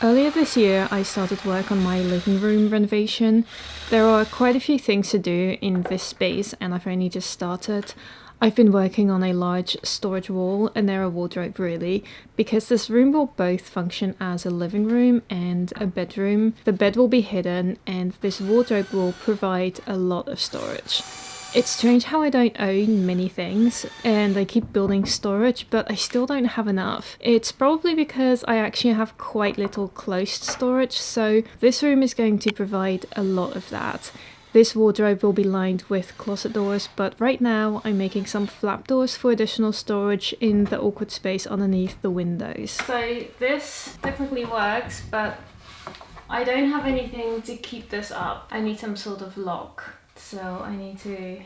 Earlier this year, I started work on my living room renovation. There are quite a few things to do in this space, and I've only just started. I've been working on a large storage wall, a narrow wardrobe really, because this room will both function as a living room and a bedroom. The bed will be hidden, and this wardrobe will provide a lot of storage. It's strange how I don't own many things, and I keep building storage, but I still don't have enough. It's probably because I actually have quite little closed storage, so this room is going to provide a lot of that. This wardrobe will be lined with closet doors, but right now I'm making some flap doors for additional storage in the awkward space underneath the windows. So this technically works, but I don't have anything to keep this up. I need some sort of lock. So I need to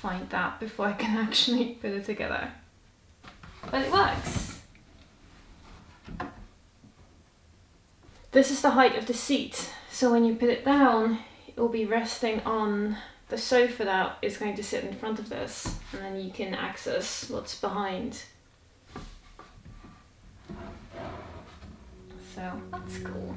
find that before I can actually put it together. But it works! This is the height of the seat, so when you put it down, it will be resting on the sofa that is going to sit in front of this, and then you can access what's behind. So that's cool.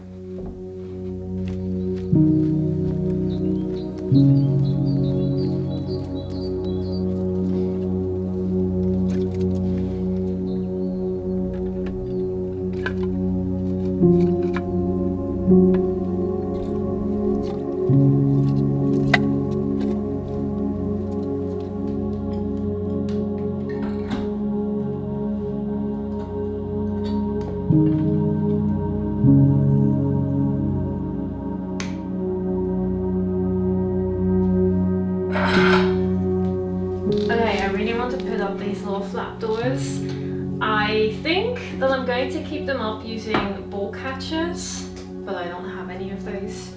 Okay, I really want to put up these little flap doors. I think that I'm going to keep them up using ball catchers, but I don't have any of those.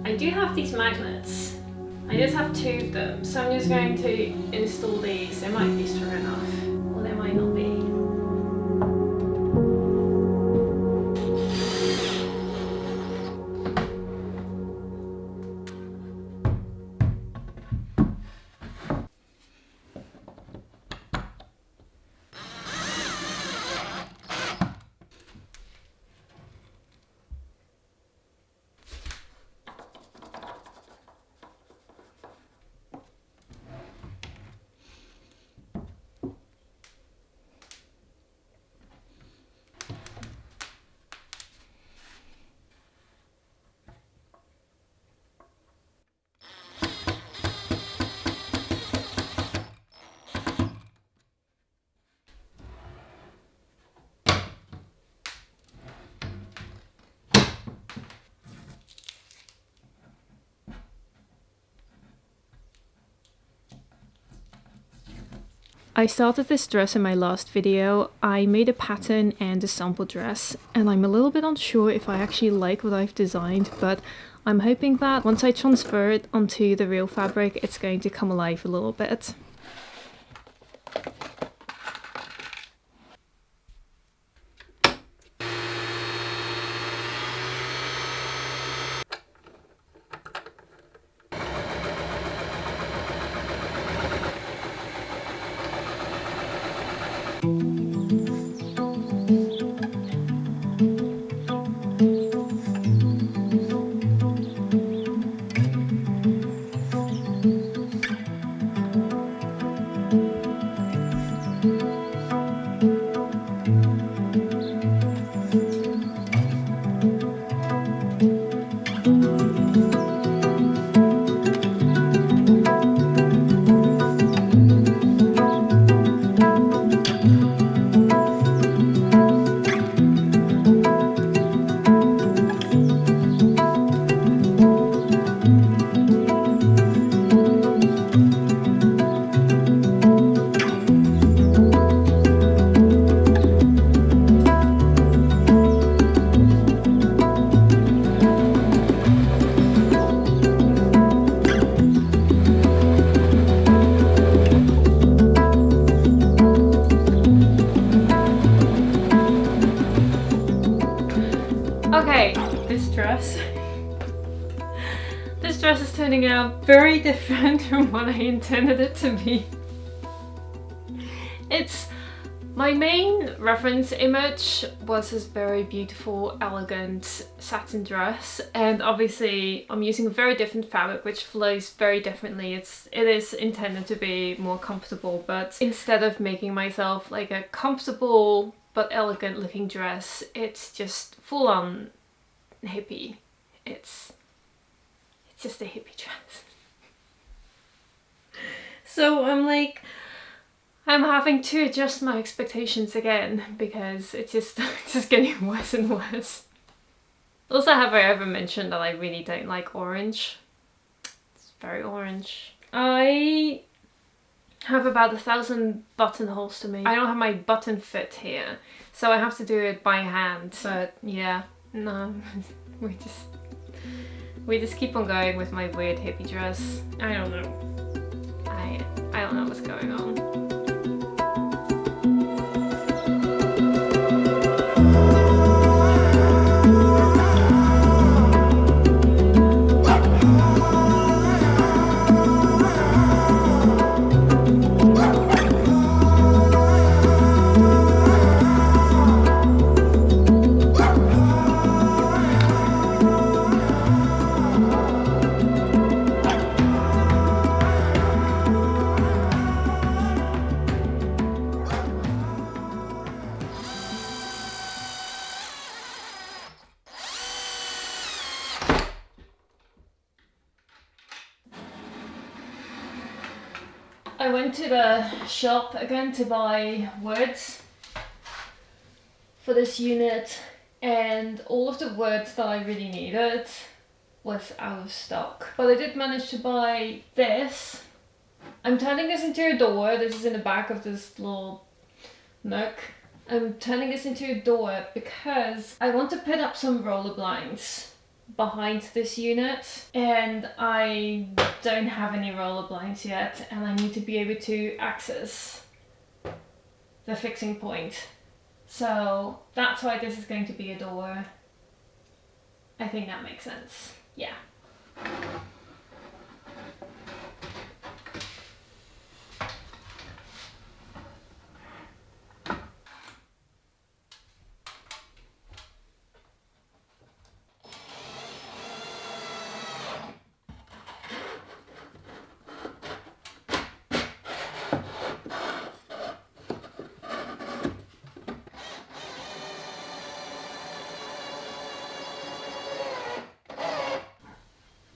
I do have these magnets. I just have 2 of them, so I'm just going to install these. They might be strong enough, or they might not be. I started this dress in my last video. I made a pattern and a sample dress, and I'm a little bit unsure if I actually like what I've designed, but I'm hoping that once I transfer it onto the real fabric, it's going to come alive a little bit. Okay, this dress. This dress is turning out very different from what I intended it to be. My main reference image was this very beautiful, elegant satin dress, and obviously I'm using a very different fabric which flows very differently. It is intended to be more comfortable, but instead of making myself like a comfortable but elegant looking dress, it's just full on hippie. It's just a hippie dress. So I'm having to adjust my expectations again because it's just getting worse and worse. Also, have I ever mentioned that I really don't like orange? It's very orange. I have about 1,000 buttonholes to make. I don't have my button fit here, so I have to do it by hand. But yeah, no, we just keep on going with my weird hippie dress. I don't know. I don't know what's going on. I went to the shop again to buy words for this unit, and all of the words that I really needed was out of stock. But I did manage to buy this. I'm turning this into a door. This is in the back of this little nook. I'm turning this into a door because I want to put up some roller blinds behind this unit, and I don't have any roller blinds yet, and I need to be able to access the fixing point. So that's why this is going to be a door. I think that makes sense. Yeah.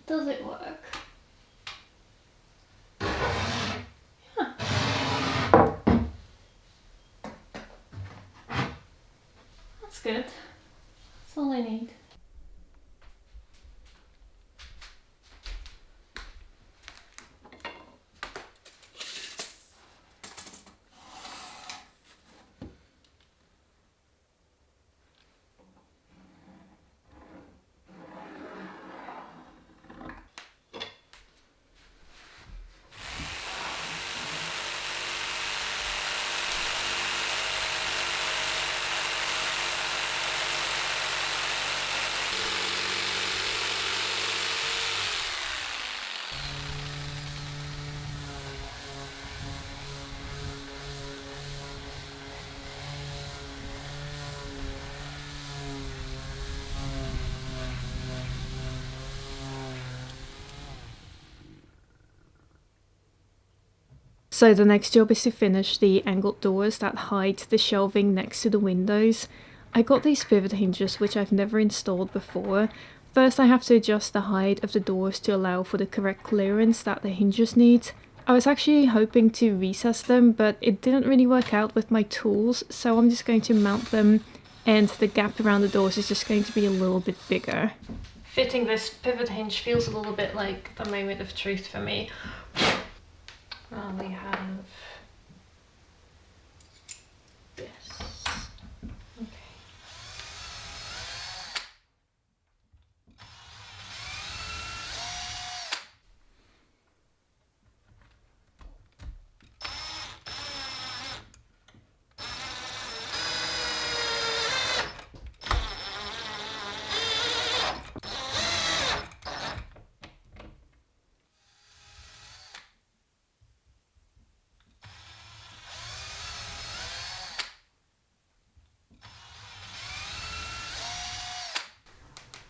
Does it work? Huh. That's good. That's all I need. So the next job is to finish the angled doors that hide the shelving next to the windows. I got these pivot hinges which I've never installed before. First I have to adjust the height of the doors to allow for the correct clearance that the hinges need. I was actually hoping to recess them, but it didn't really work out with my tools, so I'm just going to mount them, and the gap around the doors is just going to be a little bit bigger. Fitting this pivot hinge feels a little bit like the moment of truth for me. We have this. Okay.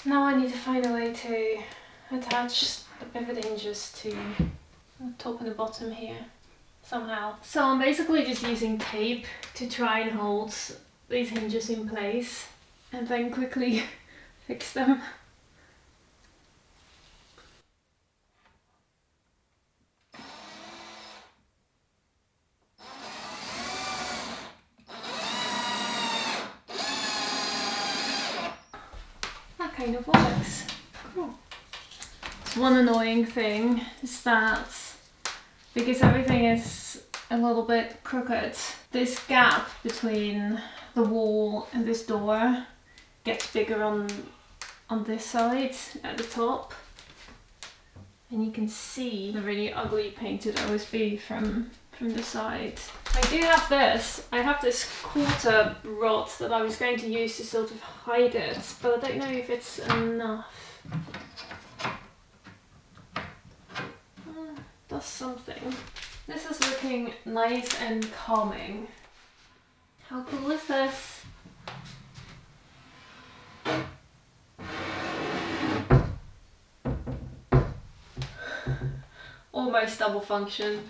Now I need to find a way to attach the pivot hinges to the top and the bottom here somehow. So I'm basically just using tape to try and hold these hinges in place and then quickly fix them. That kind of works. Cool. One annoying thing is that because everything is a little bit crooked, this gap between the wall and this door gets bigger on this side at the top, and you can see the really ugly painted OSB from the side. I do have this. I have this quarter rod that I was going to use to sort of hide it, but I don't know if it's enough. Does something. This is looking nice and calming. How cool is this? Almost double function.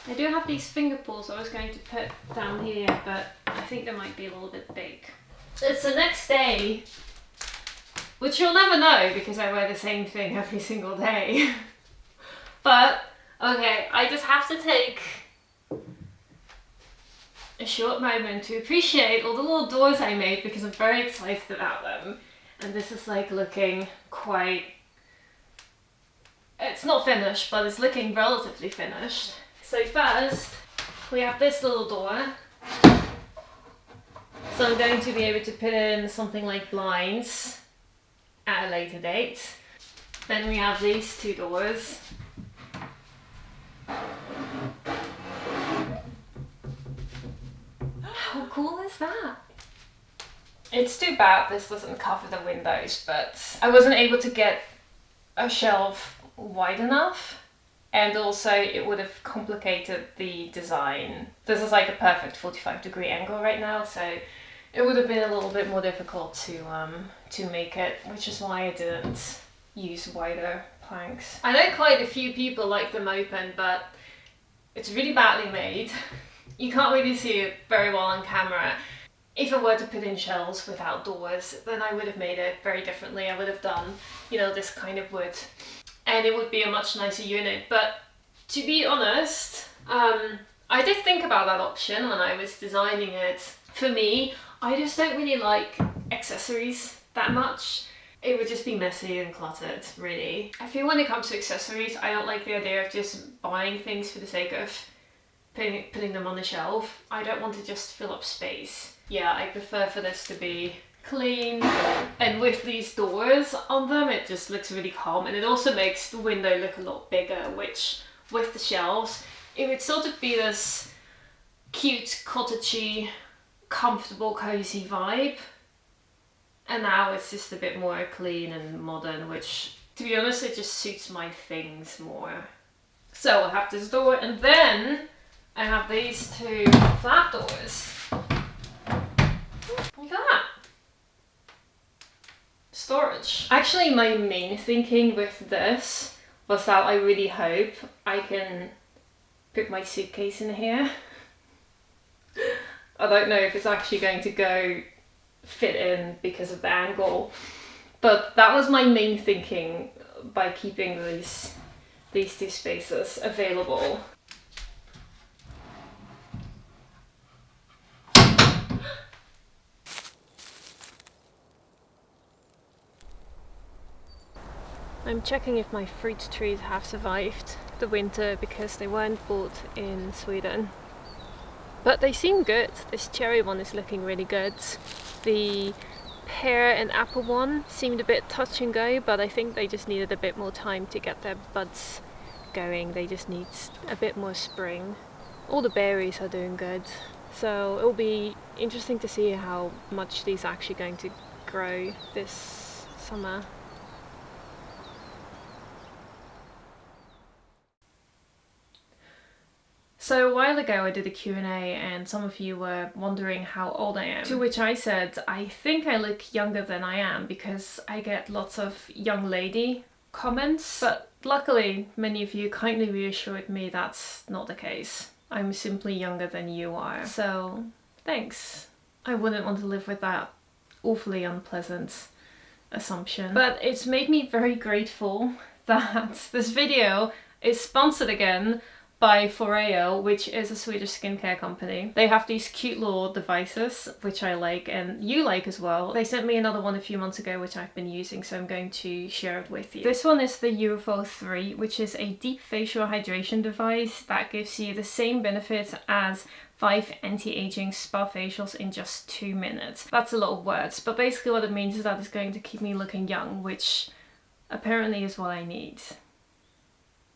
I do have these finger pulls I was going to put down here, but I think they might be a little bit big. It's the next day, which you'll never know because I wear the same thing every single day. But, okay, I just have to take a short moment to appreciate all the little doors I made because I'm very excited about them. And this is like looking quite... It's not finished, but it's looking relatively finished. So first, we have this little door. So I'm going to be able to put in something like blinds at a later date. Then we have these two doors. How cool is that? It's too bad this doesn't cover the windows, but I wasn't able to get a shelf wide enough, and also it would have complicated the design. This is like a perfect 45-degree angle right now, so it would have been a little bit more difficult to make it, which is why I didn't use wider planks. I know quite a few people like them open, but it's really badly made. You can't really see it very well on camera. If I were to put in shelves without doors, then I would have made it very differently. I would have done, you know, this kind of wood, and it would be a much nicer unit. But to be honest, I did think about that option when I was designing it. For me, I just don't really like accessories that much. It would just be messy and cluttered, really. I feel when it comes to accessories, I don't like the idea of just buying things for the sake of putting them on the shelf. I don't want to just fill up space. Yeah, I prefer for this to be clean, and with these doors on them, it just looks really calm, and it also makes the window look a lot bigger, which with the shelves, it would sort of be this cute, cottagey, comfortable, cozy vibe. And now it's just a bit more clean and modern, which, to be honest, it just suits my things more. So I have this door, and then I have these two flat doors. Look at that. Storage. Actually, my main thinking with this was that I really hope I can put my suitcase in here. I don't know if it's actually going to fit in because of the angle, but that was my main thinking by keeping these two spaces available. I'm checking if my fruit trees have survived the winter because they weren't bought in Sweden. But they seem good. This cherry one is looking really good. The pear and apple one seemed a bit touch and go, but I think they just needed a bit more time to get their buds going. They just need a bit more spring. All the berries are doing good. So it'll be interesting to see how much these are actually going to grow this summer. So a while ago I did a Q&A and some of you were wondering how old I am. To which I said, I think I look younger than I am because I get lots of young lady comments. But luckily, many of you kindly reassured me that's not the case. I'm simply younger than you are. So thanks. I wouldn't want to live with that awfully unpleasant assumption. But it's made me very grateful that this video is sponsored again by FOREO, which is a Swedish skincare company. They have these cute little devices, which I like and you like as well. They sent me another one a few months ago, which I've been using, so I'm going to share it with you. This one is the UFO 3, which is a deep facial hydration device that gives you the same benefits as 5 anti-aging spa facials in just 2 minutes. That's a lot of words, but basically what it means is that it's going to keep me looking young, which apparently is what I need.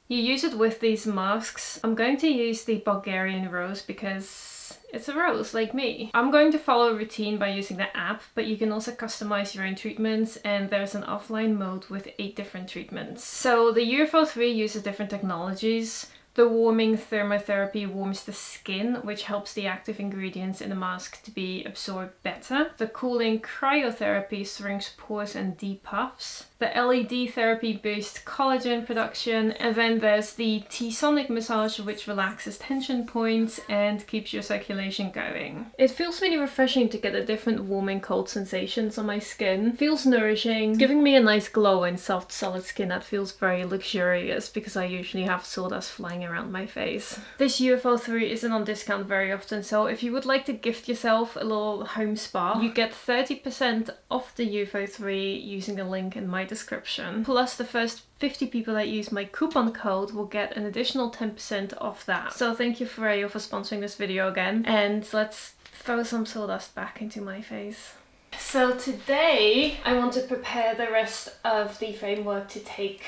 You use it with these masks. I'm going to use the Bulgarian rose because it's a rose like me. I'm going to follow a routine by using the app, but you can also customize your own treatments, and there's an offline mode with 8 different treatments. So the UFO 3 uses different technologies. The warming thermotherapy warms the skin, which helps the active ingredients in the mask to be absorbed better. The cooling cryotherapy shrinks pores and depuffs. The LED therapy boosts collagen production, and then there's the T-sonic massage, which relaxes tension points and keeps your circulation going. It feels really refreshing to get a different warm and cold sensations on my skin. It feels nourishing, giving me a nice glow and soft solid skin that feels very luxurious because I usually have sawdust flying around my face. This UFO 3 isn't on discount very often, so if you would like to gift yourself a little home spa, you get 30% off the UFO 3 using the link in my description. Plus the first 50 people that use my coupon code will get an additional 10% off that. So thank you FOREO for sponsoring this video again, and let's throw some sawdust back into my face. So today I want to prepare the rest of the framework to take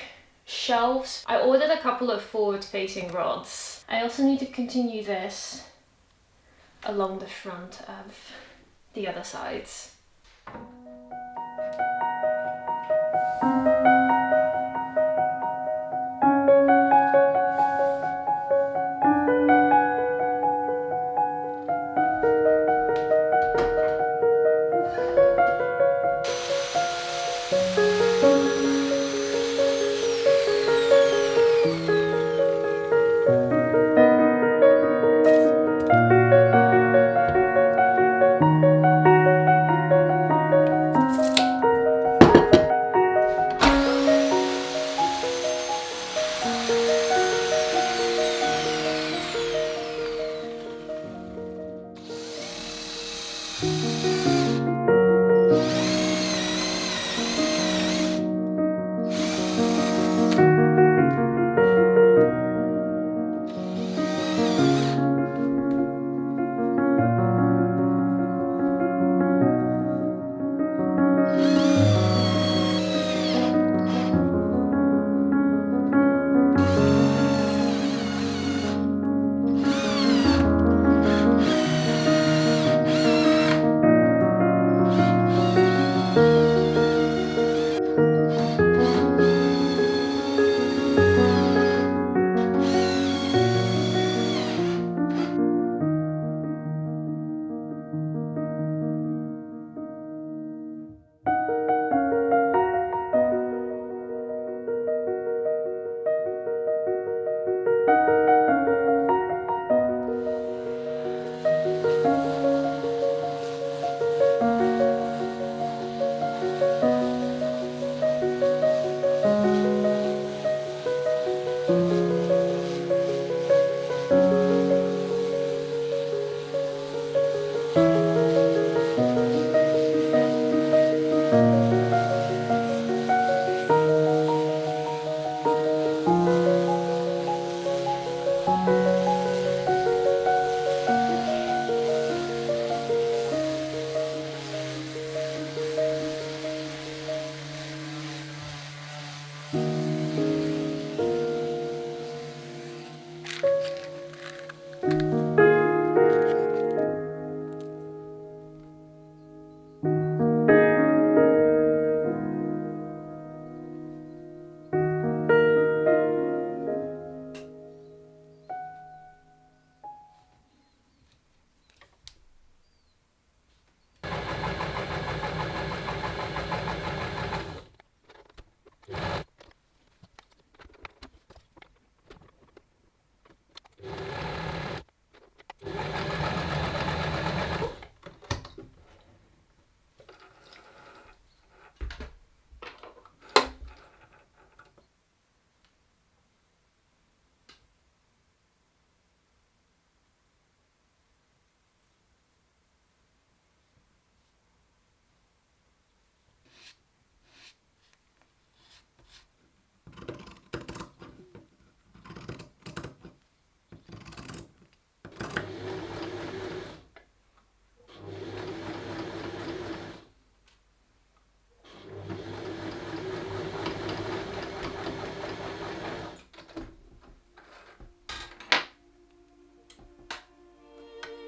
shelves. I ordered a couple of forward-facing rods. I also need to continue this along the front of the other sides.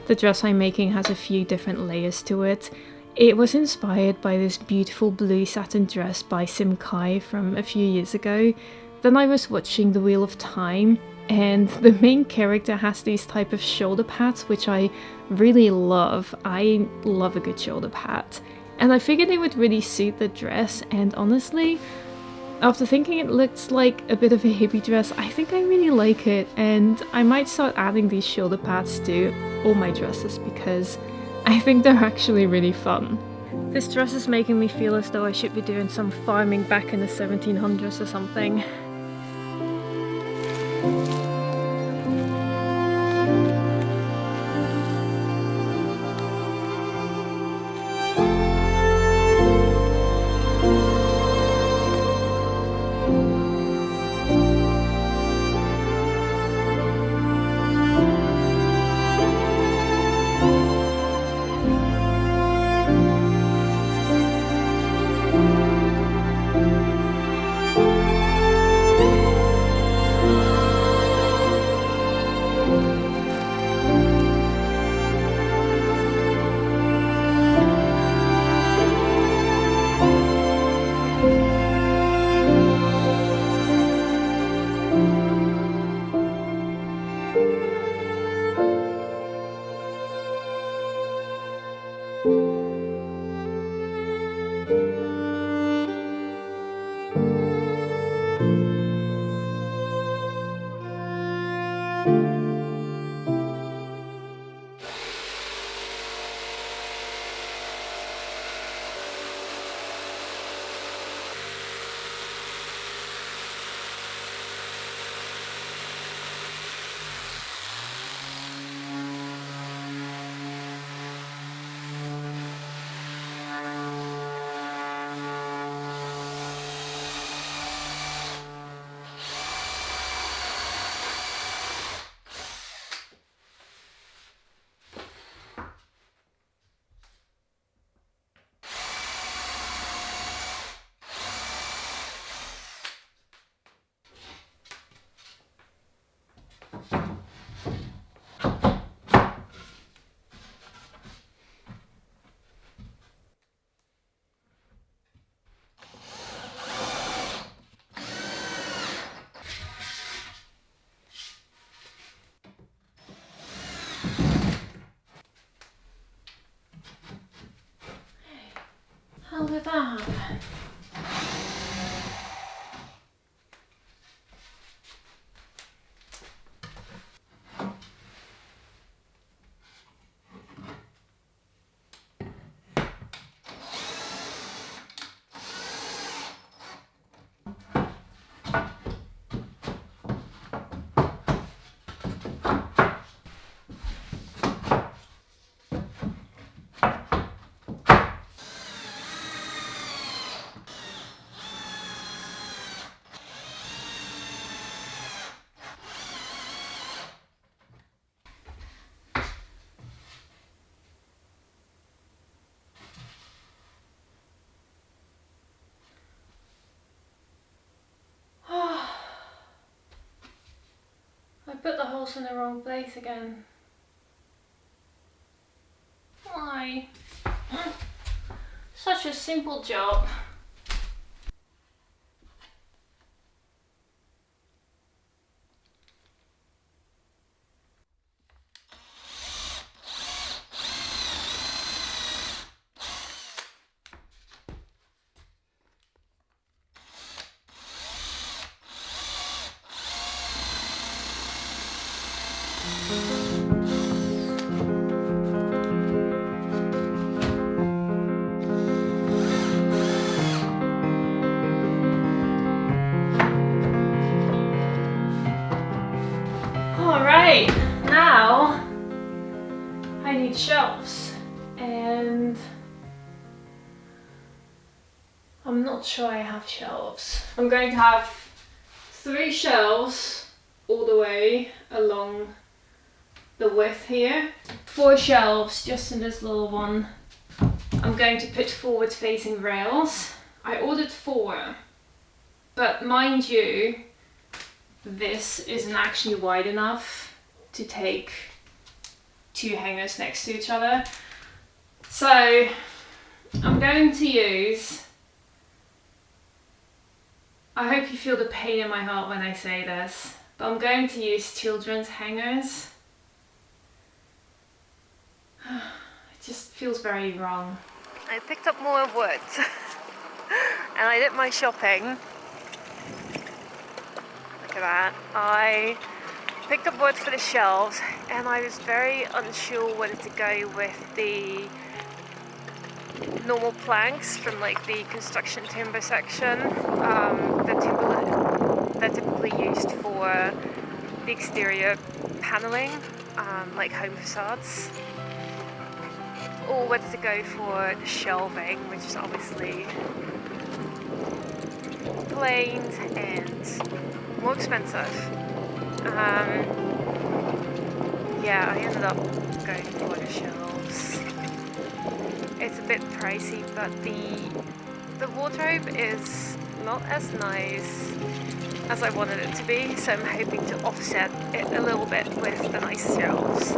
The dress I'm making has a few different layers to it. It was inspired by this beautiful blue satin dress by Sim Kai from a few years ago. Then I was watching The Wheel of Time, and the main character has these type of shoulder pads, which I really love. I love a good shoulder pad. And I figured they would really suit the dress, and honestly, after thinking it looks like a bit of a hippie dress, I think I really like it, and I might start adding these shoulder pads to all my dresses because I think they're actually really fun. This dress is making me feel as though I should be doing some farming back in the 1700s or something. How did that happen? I put the holes in the wrong place again. Why? Such a simple job. Alright, now I need shelves, and I'm not sure I have shelves. I'm going to have 3 shelves all the way along the width here, 4 shelves just in this little one. I'm going to put forward facing rails. I ordered 4, but mind you, this isn't actually wide enough to take two hangers next to each other. So I'm going to use, I hope you feel the pain in my heart when I say this, but I'm going to use children's hangers. It just feels very wrong. I picked up more wood and I did my shopping. Look at that. I picked up wood for the shelves and I was very unsure whether to go with the normal planks from like the construction timber section, they're typically used for the exterior paneling, like home facades, or whether to go for shelving, which is obviously planed and more expensive. Yeah, I ended up going for the shelves. It's a bit pricey, but the wardrobe is not as nice as I wanted it to be, so I'm hoping to offset it a little bit with the nice shelves.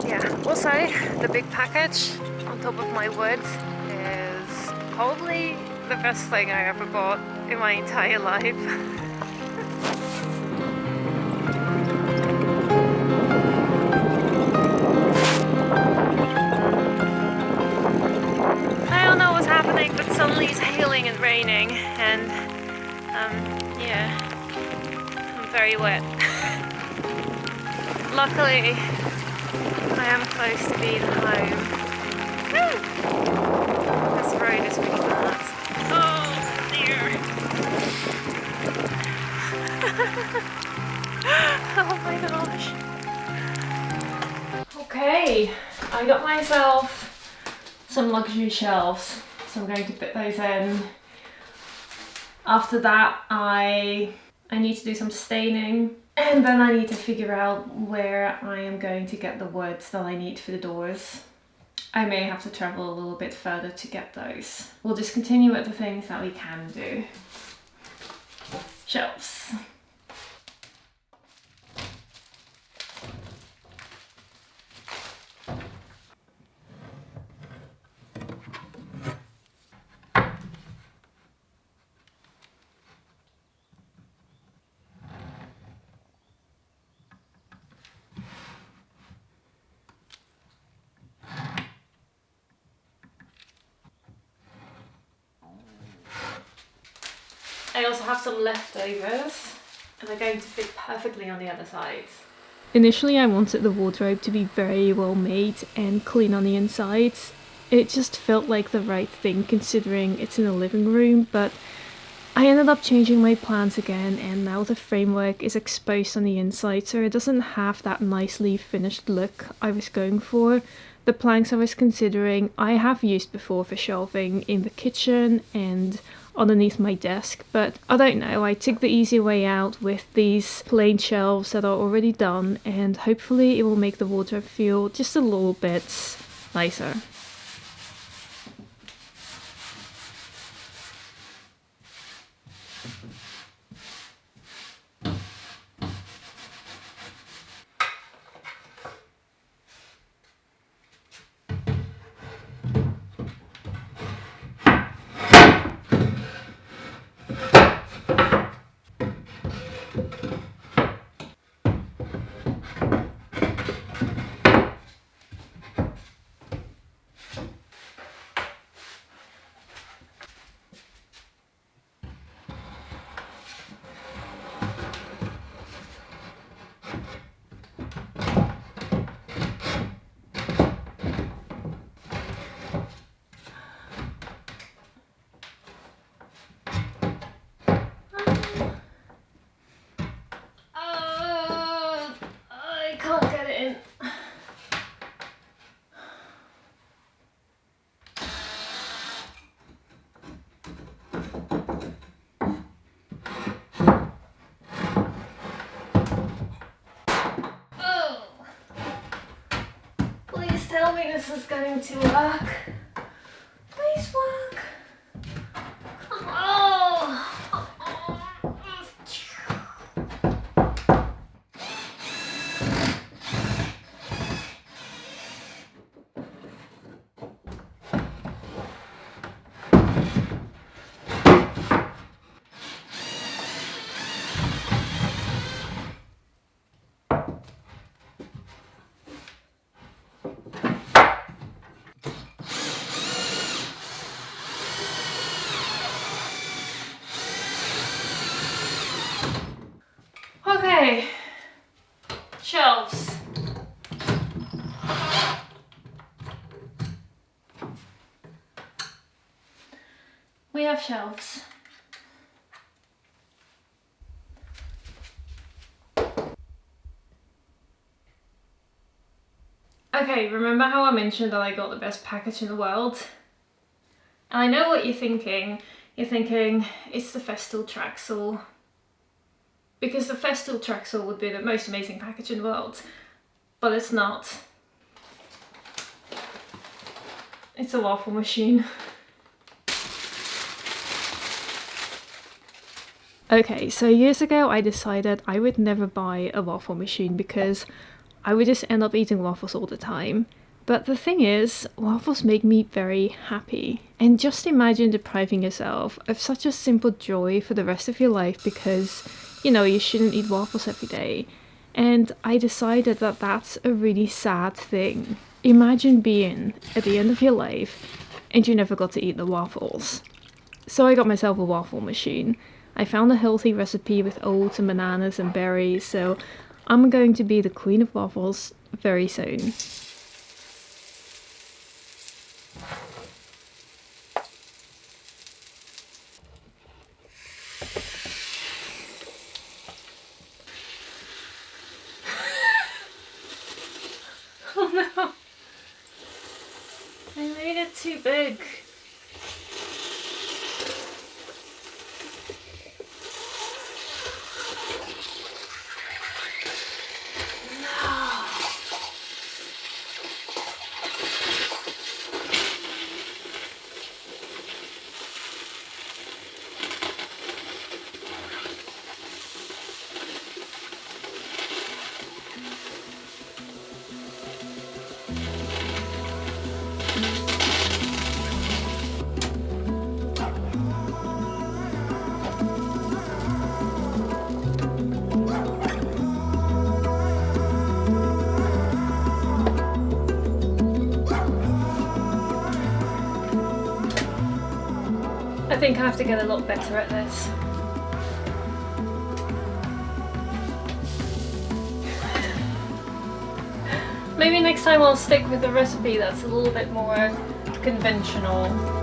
Yeah, also the big package on top of my wood is probably the best thing I ever bought in my entire life. I don't know what's happening, but suddenly it's hailing and raining, and yeah, I'm very wet. Luckily, I am close to being home. This road is really bad. Oh dear. Oh my gosh. Okay, I got myself some luxury shelves, so I'm going to put those in. After that, I need to do some staining, and then I need to figure out where I am going to get the wood that I need for the doors. I may have to travel a little bit further to get those. We'll just continue with the things that we can do. Shelves. I also have some leftovers, and they're going to fit perfectly on the other side. Initially I wanted the wardrobe to be very well made and clean on the insides. It just felt like the right thing considering it's in a living room, but I ended up changing my plans again, and now the framework is exposed on the inside, so it doesn't have that nicely finished look I was going for. The planks I was considering I have used before for shelving in the kitchen and underneath my desk, but I don't know, I took the easy way out with these plain shelves that are already done, and hopefully it will make the wardrobe feel just a little bit nicer. I can't get it in. Oh, please tell me this is going to work. Please work. Oh. have shelves. Okay, remember how I mentioned that I got the best package in the world? And I know what you're thinking. You're thinking, it's the Festool Traxel. Because the Festool Traxel would be the most amazing package in the world. But it's not. It's a waffle machine. Okay, so years ago I decided I would never buy a waffle machine because I would just end up eating waffles all the time. But the thing is, waffles make me very happy. And just imagine depriving yourself of such a simple joy for the rest of your life because, you know, you shouldn't eat waffles every day. And I decided that that's a really sad thing. Imagine being at the end of your life and you never got to eat the waffles. So I got myself a waffle machine. I found a healthy recipe with oats and bananas and berries, so I'm going to be the queen of waffles very soon. Oh no! I made it too big. I think I have to get a lot better at this. Maybe next time I'll stick with a recipe that's a little bit more conventional.